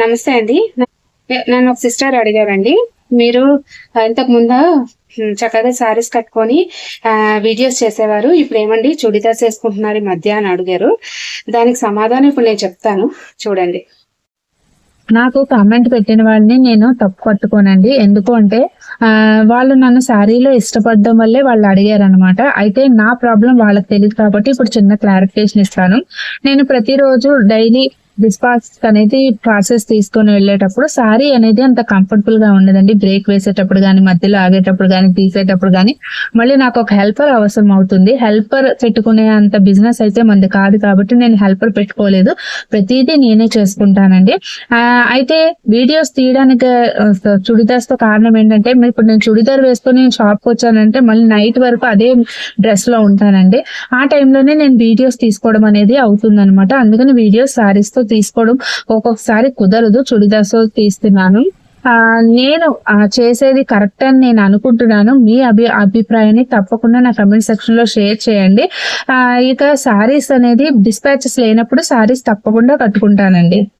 నమస్తే అండి. నన్ను ఒక సిస్టర్ అడిగారండి. మీరు ఇంతకు ముందా చక్కగా శారీస్ కట్టుకొని వీడియోస్ చేసేవారు. ఇప్పుడేమండి చుడిదార్స్ ఏసుకుంటున్నారు ఈ మధ్య అని అడిగారు. దానికి సమాధానం ఇప్పుడు నేను చెప్తాను చూడండి. నాకు కామెంట్ పెట్టిన వాళ్ళని నేను తప్పు పట్టుకోనండి. ఎందుకు అంటే వాళ్ళు నన్ను శారీలో ఇష్టపడడం వల్లే వాళ్ళు అడిగారనమాట. అయితే నా ప్రాబ్లమ్ వాళ్ళకి తెలీదు కాబట్టి ఇప్పుడు చిన్న క్లారిఫికేషన్ ఇస్తాను. నేను ప్రతిరోజు డైలీ డిస్పాచ్ అనేది ప్రాసెస్ తీసుకొని వెళ్ళేటప్పుడు శారీ అనేది అంత కంఫర్టబుల్ గా ఉండదండి. బ్రేక్ వేసేటప్పుడు గానీ, మధ్యలో ఆగేటప్పుడు గానీ, తీసేటప్పుడు గానీ, మళ్ళీ నాకు ఒక హెల్పర్ అవసరం అవుతుంది. హెల్పర్ పెట్టుకునే అంత బిజినెస్ అయితే మనది కాదు కాబట్టి నేను హెల్పర్ పెట్టుకోలేదు. ప్రతిదీ నేనే చేసుకుంటానండి. అయితే వీడియోస్ తీయడానికి చుడిదార్స్ తో కారణం ఏంటంటే ఇప్పుడు నేను చుడిదార్ వేసుకొని షాప్ కి వచ్చానంటే మళ్ళీ నైట్ వరకు అదే డ్రెస్ లో ఉంటానండి. ఆ టైంలోనే నేను వీడియోస్ తీసుకోవడం అనేది అవుతుంది అనమాట. అందుకని వీడియోస్ సారీస్ తో తీసుకోవడం ఒక్కొక్కసారి కుదరదు. చుడిదార్స్ తో తీస్తున్నాను. నేను చేసేది కరెక్ట్ అని నేను అనుకుంటున్నాను. మీ అభిప్రాయాన్ని తప్పకుండా నా కమెంట్ సెక్షన్ లో షేర్ చేయండి. ఇక సారీస్ అనేది డిస్పాచెస్ లేనప్పుడు సారీస్ తప్పకుండా కట్టుకుంటానండి.